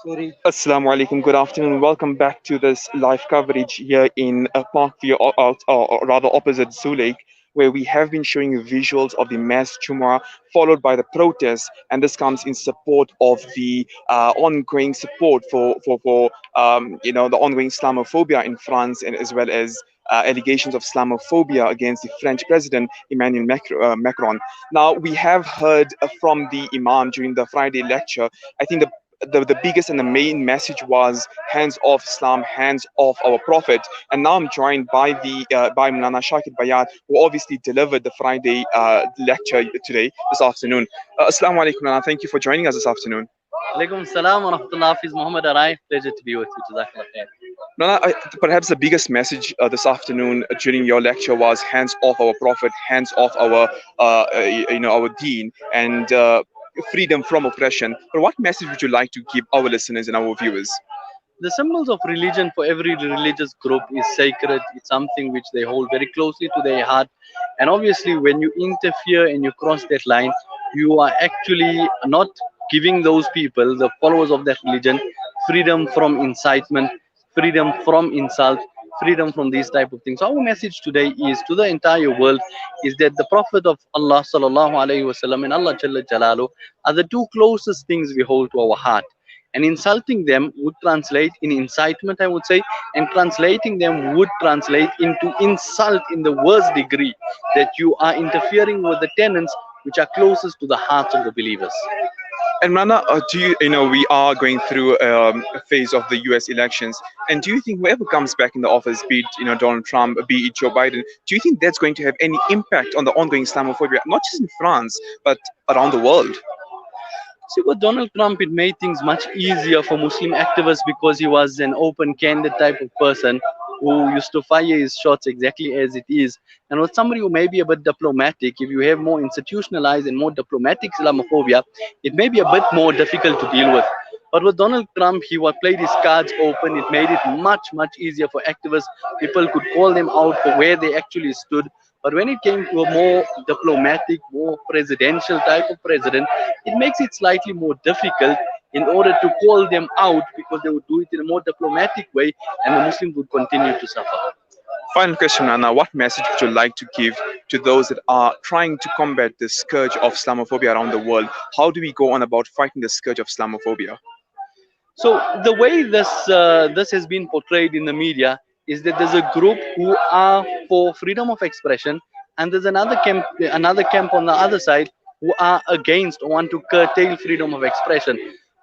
Sorry. Assalamu alaikum, good afternoon. Welcome back to this live coverage here in Parkview, or rather opposite Zulake, where we have been showing you visuals of the mass Jumu'ah followed by the protests. And this comes in support of the ongoing support for the ongoing Islamophobia in France, and as well as allegations of Islamophobia against the French president Emmanuel Macron. Now, we have heard from the Imam during the Friday lecture. I think the biggest and the main message was hands off Islam, hands off our Prophet. And now I'm joined by by Mulana Shakir Bayat, who obviously delivered the Friday lecture today, this afternoon. Assalamu alaikum, Mulana. Thank you for joining us this afternoon. Alaikum salam wa rahmatullah. Hafiz Muhammad Arai. Pleasure to be with you. Jazakallah khair. Mulana, perhaps the biggest message this afternoon during your lecture was hands off our Prophet, hands off our Deen, and freedom from oppression. But what message would you like to give our listeners and our viewers? The symbols of religion for every religious group is sacred. It's something which they hold very closely to their heart. And obviously, when you interfere and you cross that line, you are actually not giving those people, the followers of that religion, freedom from incitement, freedom from insult, freedom from these type of things. So our message today is to the entire world is that the Prophet of Allah sallallahu alaihi wasallam and Allah Jalla Jalalu are the two closest things we hold to our heart. And insulting them would translate in incitement, I would say, and translating them would translate into insult in the worst degree, that you are interfering with the tenets which are closest to the hearts of the believers. And Rana, we are going through a phase of the U.S. elections, and do you think whoever comes back in the office, be it Donald Trump, be it Joe Biden, do you think that's going to have any impact on the ongoing Islamophobia, not just in France but around the world? See, with Donald Trump, it made things much easier for Muslim activists because he was an open, candid type of person who used to fire his shots exactly as it is. And with somebody who may be a bit diplomatic, if you have more institutionalized and more diplomatic Islamophobia, it may be a bit more difficult to deal with. But with Donald Trump, he played his cards open. It made it much, much easier for activists. People could call them out for where they actually stood. But when it came to a more diplomatic, more presidential type of president, it makes it slightly more difficult in order to call them out because they would do it in a more diplomatic way and the Muslims would continue to suffer. Final question, Anna. What message would you like to give to those that are trying to combat the scourge of Islamophobia around the world? How do we go on about fighting the scourge of Islamophobia? So the way this has been portrayed in the media is that there's a group who are for freedom of expression, and there's another camp on the other side who are against or want to curtail freedom of expression.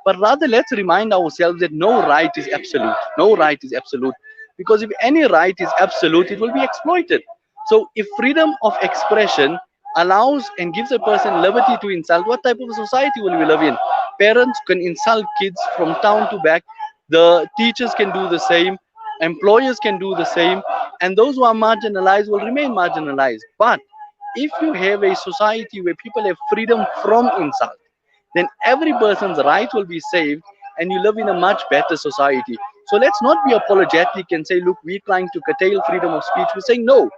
But rather, let's remind ourselves that no right is absolute. No right is absolute, because if any right is absolute, it will be exploited. So if freedom of expression allows and gives a person liberty to insult, what type of a society will we live in? Parents can insult kids from town to back. The teachers can do the same. Employers can do the same. And those who are marginalized will remain marginalized. But if you have a society where people have freedom from insult, then every person's right will be saved and you live in a much better society. So let's not be apologetic and say, look, we're trying to curtail freedom of speech. We're saying, no,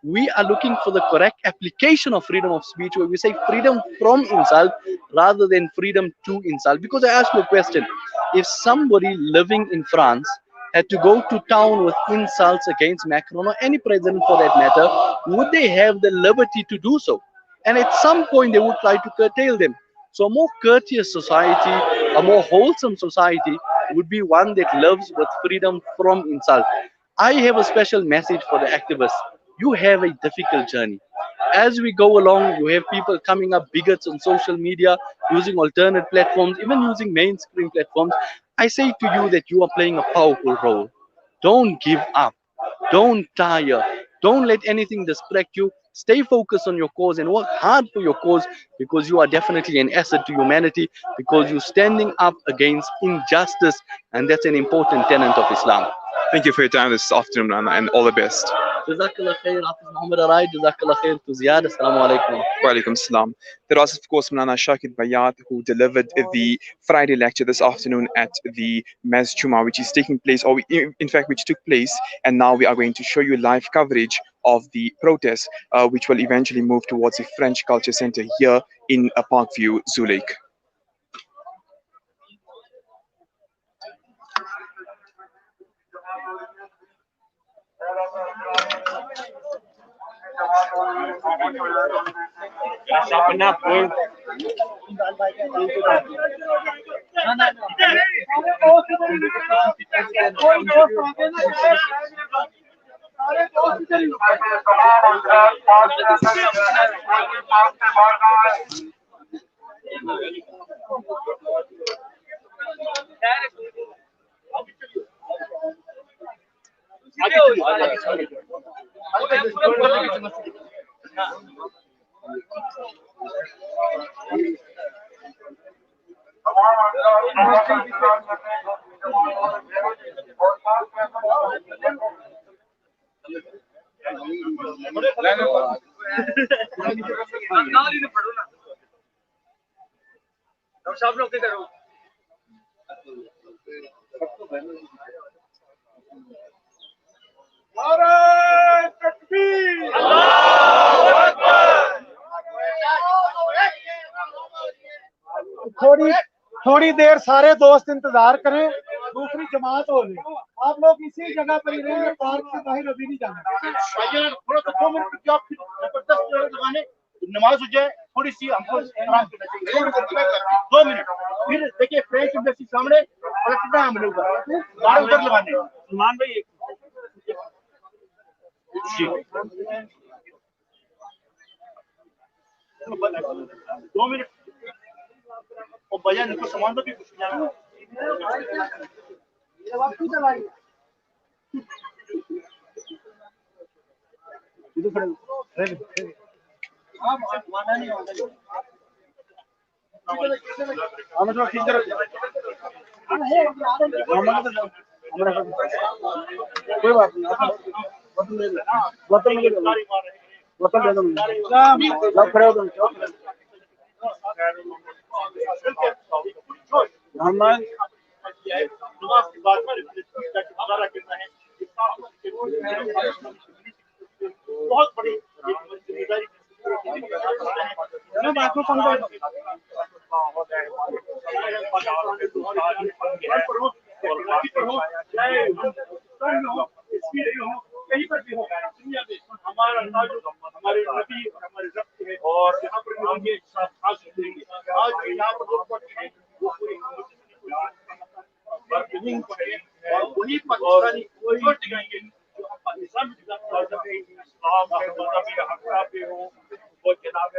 we are looking for the correct application of freedom of speech, where we say freedom from insult rather than freedom to insult. Because I ask you a question, if somebody living in France had to go to town with insults against Macron or any president for that matter, would they have the liberty to do so? And at some point they would try to curtail them. So a more courteous society, a more wholesome society would be one that lives with freedom from insult. I have a special message for the activists. You have a difficult journey. As we go along, you have people coming up, bigots on social media, using alternate platforms, even using mainstream platforms. I say to you that you are playing a powerful role. Don't give up. Don't tire. Don't let anything distract you. Stay focused on your cause and work hard for your cause, because you are definitely an asset to humanity, because you're standing up against injustice, and that's an important tenet of Islam. Thank you for your time this afternoon, Anna, and all the best. Jazakallah khair, Hafiz Muhammad Arai. Jazakallah khair to Ziyad. Assalamu alaikum. Wa alaikum salam. There was, of course, Mulana Shakir Bayat, who delivered the Friday lecture this afternoon at the Maz Juma, which is taking place, or in fact, which took place. And now we are going to show you live coverage of the protest, which will eventually move towards the French Culture Center here in Parkview, Zulake. थोड़ी थोड़ी देर सारे दोस्त इंतजार करें, दूसरी जमात हो जाए। आप लोग इसी जगह पर ही रहेंगे, पार्क से बाहर अभी नहीं जाना। थोड़ा सा 2 मिनट रुकिए, आप फिर जबरदस्त लगाने नमाज हो जाए, थोड़ी सी हमको आराम करना चाहिए। 2 मिनट फिर देखिए फ्रेंच एम्बेसी सामने पलटना हम लोग गाड़ी उधर लगाने। सलमान भाई जी 2 मिनट और भैया इनको सामान तो भी कुछ नहीं कोई बात नहीं, बोतल दे दो, खड़े हो मोहम्मद बहुत बड़ी जिम्मेदारी बात में कौन कहीं पर भी हो दुनिया में हमारा हमारे नबी और हमारे रब है, और यहाँ पर आगे साथ खास देंगे। आज यहाँ पर लोग पढ़ते हैं वो पूरी और वही पाकिस्तानी वही दिखाएंगे जो हम पाकिस्तान में इस्लाम पे हो वो जनाब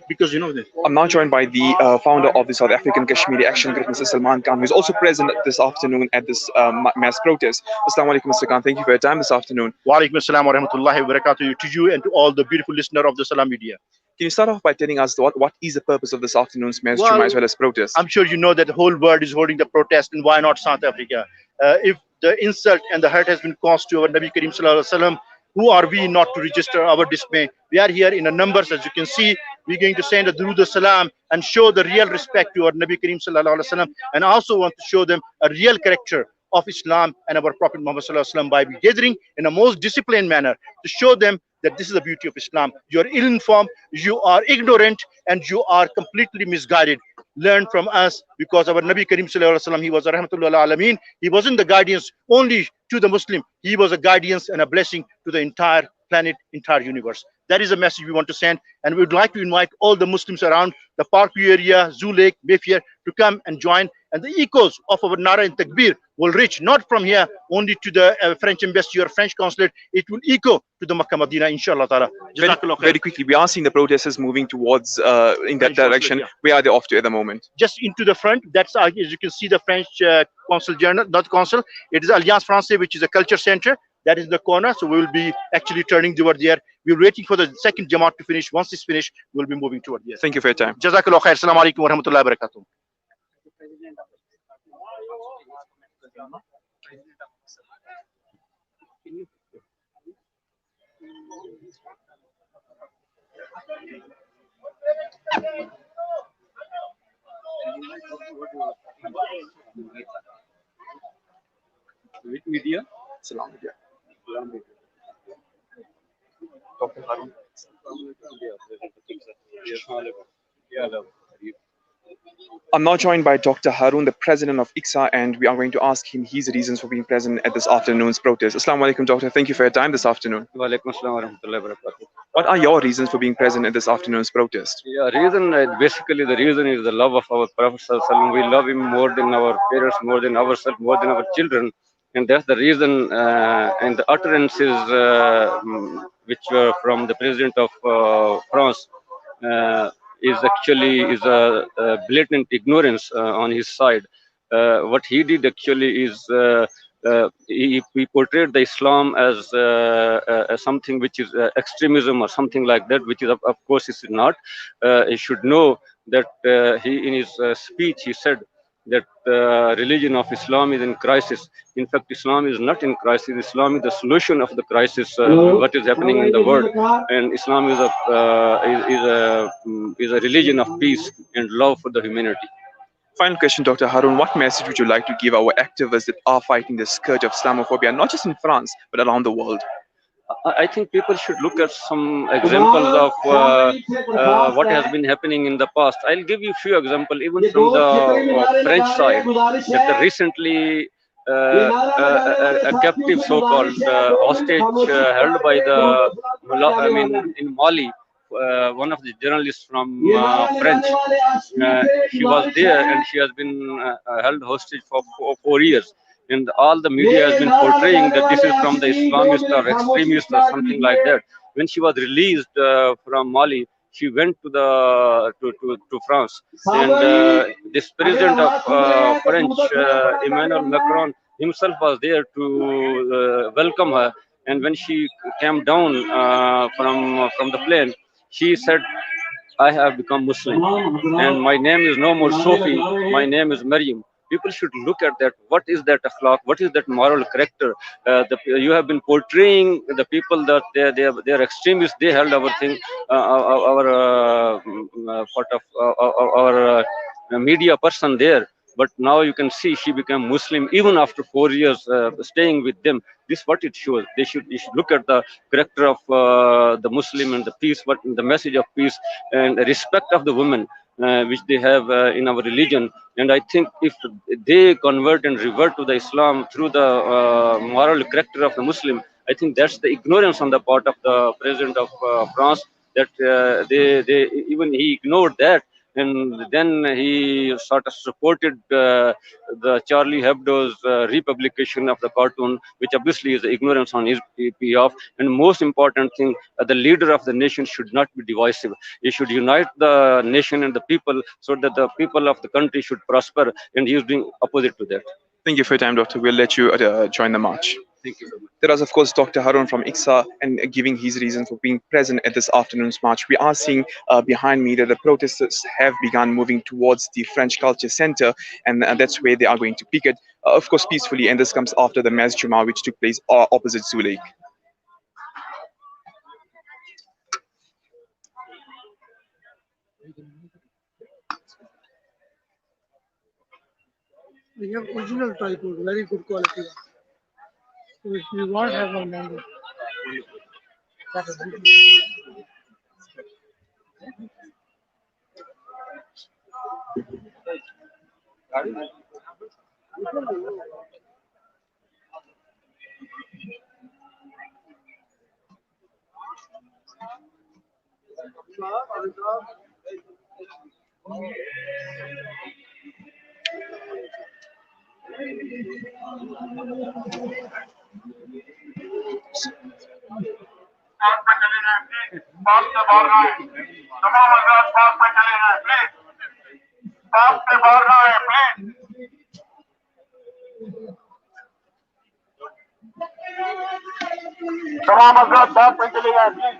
because you know this. I'm now joined by the founder of the South African Kashmiri Action Group, Mr. Salman Khan, who is also present this afternoon at this mass protest. Assalamu alaikum, Mr. Khan. Thank you for your time this afternoon. Wa alaikum assalam wa rahmatullahi wa barakatuh to you and to all the beautiful listener of the Salam Media. Can you start off by telling us what is the purpose of this afternoon's mass Jumu'ah as well as protest? I'm sure you know that the whole world is holding the protest, and why not South Africa? If the insult and the hurt has been caused to our Nabi Karim Sallallahu Alaihi Wasallam, who are we not to register our dismay? We are here in a numbers, as you can see. We're going to send a Durood Salam and show the real respect to our Nabi Karim Sallallahu Alaihi Wasallam, and also want to show them a real character of Islam and our Prophet Muhammad Sallallahu Alaihi Wasallam by gathering in a most disciplined manner to show them that this is the beauty of Islam. You are ill-informed, you are ignorant, and you are completely misguided. Learn from us, because our Nabi Karim Sallallahu Alaihi Wasallam, he was a rahmatullah alameen. He wasn't the guidance only to the Muslim. He was a guidance and a blessing to the entire planet, entire universe. That is a message we want to send, and we would like to invite all the Muslims around the Parkview area, Zoo Lake, Mayfair, to come and join. And the echoes of our Nara and Takbir will reach not from here only to the French embassy or French consulate. It will echo to the Makkah Madina, inshallah ta'ala. Very quickly, we are seeing the protesters moving towards in that direction. Yeah. Where are they off to at the moment? Just into the front, that's as you can see the French consul general, not consul. It is Alliance Française, which is a culture center. That is the corner, so we will be actually turning toward there. We're waiting for the second Jamaat to finish. Once it's finished, we'll be moving toward there. Thank you for your time. Jazakallah khair. Assalamu alaikum wa rahmatullahi wa barakatuh. Media. Salam media. Dr. Harun. I'm now joined by Dr. Harun, the president of ICSA, and we are going to ask him his reasons for being present at this afternoon's protest. Assalamu alaikum, doctor. Thank you for your time this afternoon. Walaikum assalam warahmatullahi wabarakatuh. What are your reasons for being present at this afternoon's protest? Yeah, reason basically the reason is the love of our Prophet Sallallahu Alaihi Wasallam. We love him more than our parents, more than ourselves, more than our children, and that's the reason. And the utterances which were from the president of France is actually is a blatant ignorance on his side. What he did actually is he portrayed the Islam as something which is extremism or something like that, which is of course is not. He should know that he in his speech he said that religion of Islam is in crisis. In fact, Islam is not in crisis. Islam is the solution of the crisis. What is happening in the world, and Islam is a religion of peace and love for the humanity. Final question, Dr. Harun. What message would you like to give our activists that are fighting the scourge of Islamophobia, not just in France, but around the world? I think people should look at some examples of what has been happening in the past. I'll give you a few examples, even from the French side, that the recently a captive so-called hostage held by the, I mean, in Mali, one of the journalists from French. She was there and she has been held hostage for 4 years. And all the media has been portraying that this is from the Islamist or extremist or something like that. When she was released from Mali, she went to to France, and this president of French, Emmanuel Macron himself was there to welcome her. And when she came down from the plane, she said, I have become Muslim, and my name is no more Sophie. My name is Maryam. People should look at that. What is that akhlaq? What is that moral character? You have been portraying the people that they are extremists. They held our thing, our part of our media person there. But now you can see she became Muslim even after 4 years staying with them. This what it shows. They should look at the character of the Muslim and the peace, what the message of peace and the respect of the women which they have in our religion. And I think if they convert and revert to the Islam through the moral character of the Muslim, I think that's the ignorance on the part of the president of France, that they even he ignored that, and then he sort of supported the Charlie Hebdo's republication of the cartoon, which obviously is ignorance on his behalf. And most important thing, the leader of the nation should not be divisive. He should unite the nation and the people so that the people of the country should prosper, and he is doing opposite to that. Thank you for your time, doctor. We'll let you join the march. Thank you very much. There was, of course, Dr. Harun from ICSA and giving his reason for being present at this afternoon's march. We are seeing behind me that the protesters have begun moving towards the French Culture Center, and that's where they are going to picket, of course, peacefully. And this comes after the Mass Jumuah, which took place opposite Zoo Lake. We have original tripod, very good quality. So if you want, have one mango. पास में चले जाएं please पास से बाहर ना आए तमाम हजरात पास में चले जाएं प्लीज पास से बाहर ना आए प्लीज तमाम हजरात पास में चले जाएं please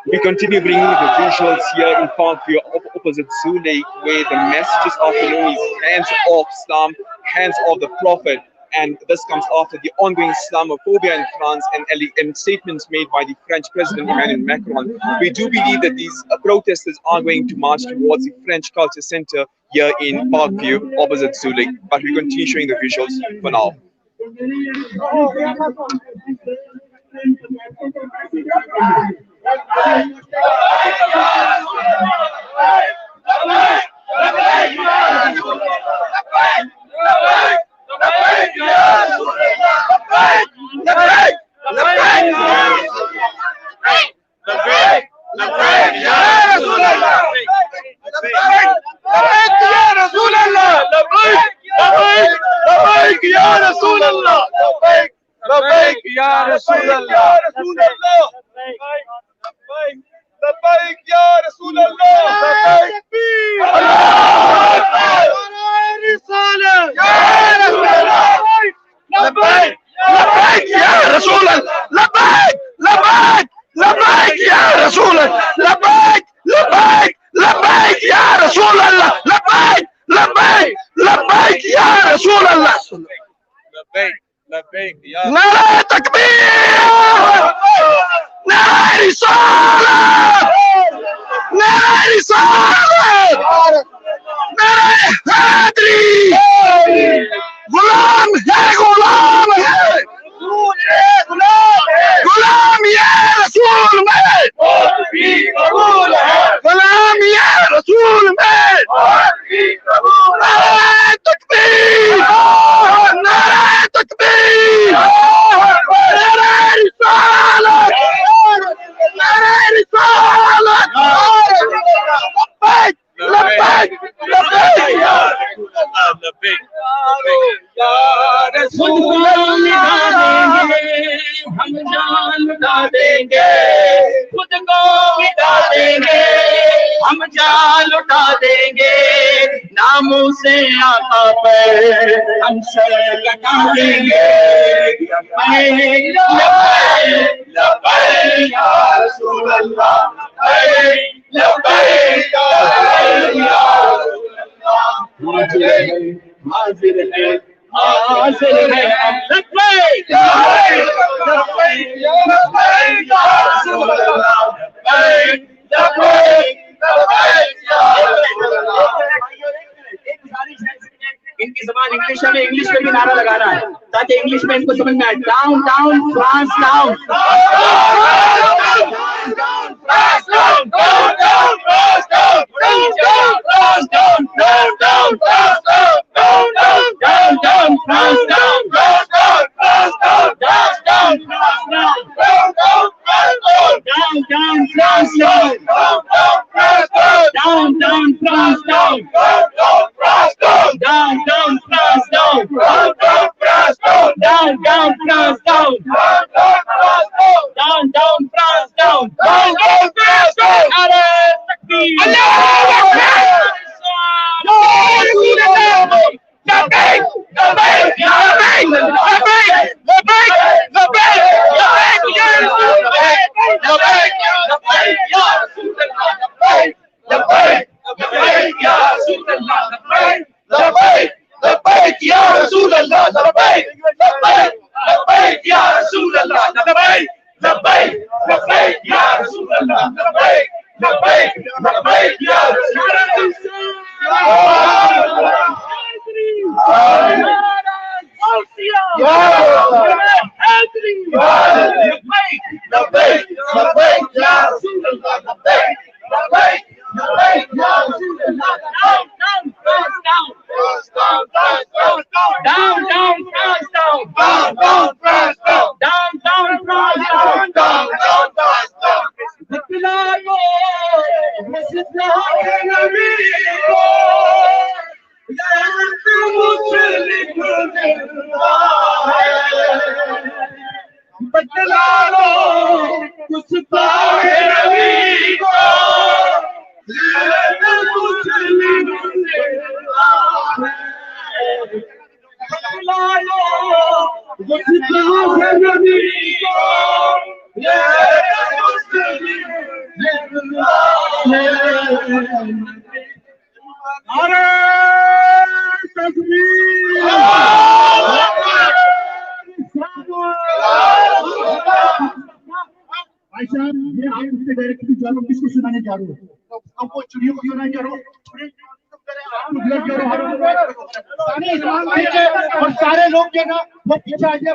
We continue bringing the visuals here in Parkview opposite Zoo Lake, where the message this afternoon is hands off Islam, hands off the Prophet. And this comes after the ongoing Islamophobia in France and statements made by the French President Emmanuel Macron. We do believe that these protesters are going to march towards the French Culture Center here in Parkview opposite Zoo Lake. But we continue showing the visuals for now. नारे तकबीर, नारे रिसालत, नारे रिसालत, नारे हैदरी, गुलाम है, गुलाम है, गुलाम ये रसूल में, गुलाम ये रसूल में, नारे तकबीर, नारे तकबीर, नारे रिसालत, नारे रिसालत, लब्बैक, लब्बैक, लब्बैक, खुद को मिटा देंगे, हम जान लुटा देंगे, खुद को मिटा देंगे, हम जान लुटा देंगे, नामों से आका पर हम सर कटा देंगे। लब्बैक, लब्बैक या रसूल अल्लाह, लब्बैक या रसूल अल्लाह, हाजिर है, हाजिर है, लब्बैक, लब्बैक या रसूल अल्लाह, लब्बैक, लब्बैक या रसूल अल्लाह। इनकी जबान इंग्लिश है, इंग्लिश में भी नारा लगाना है ताकि इंग्लिश में इनको समझ में आए। डाउन डाउन फ्रांस डाउन, किसको सुनाने जा रहे हो? हमको चुड़ियों को क्यों नहीं करो? सारे लोग जो ना वो पीछे आ जाए।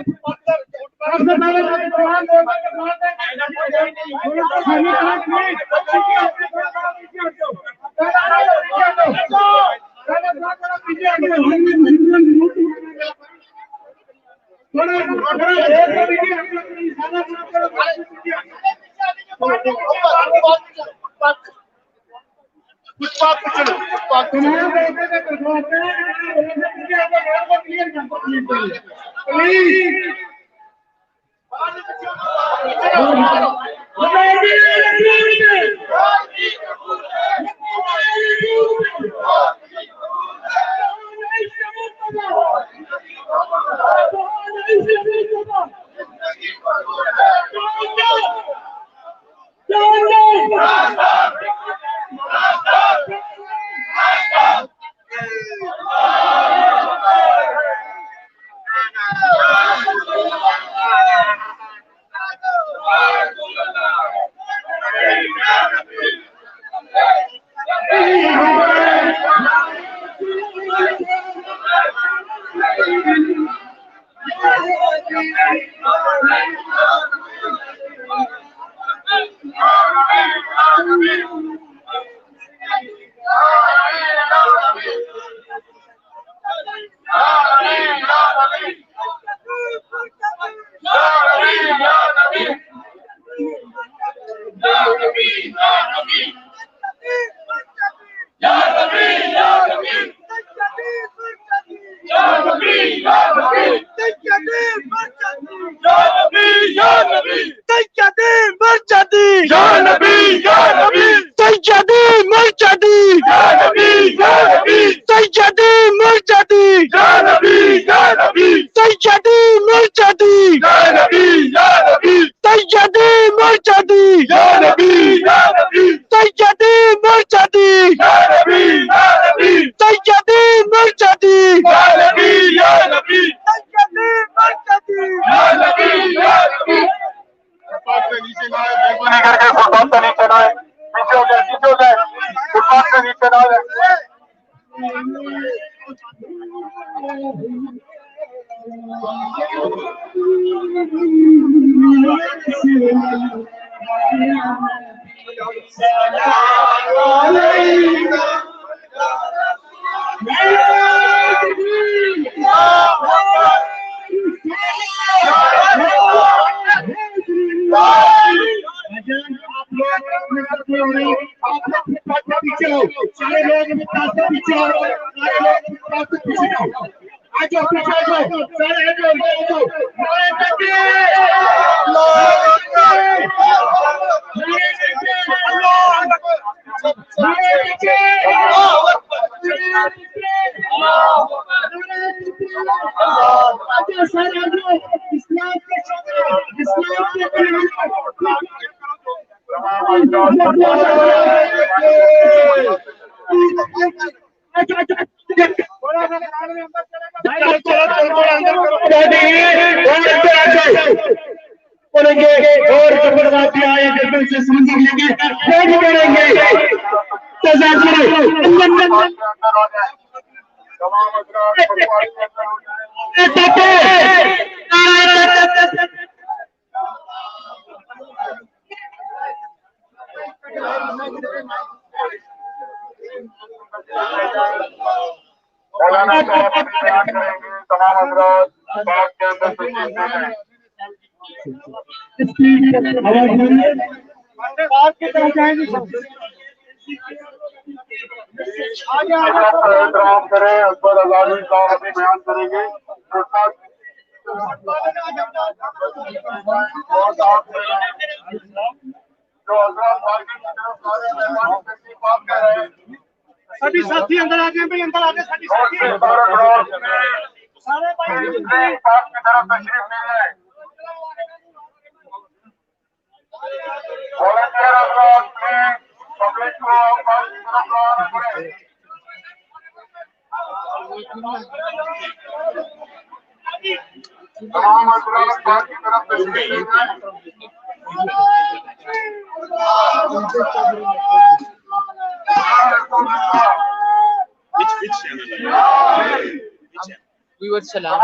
We would salam.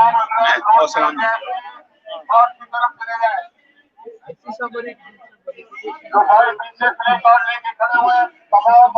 Oh, salam. तरफ चले जाए। जो भाई पीछे प्ले कार्ड लेके खड़े हुए तमाम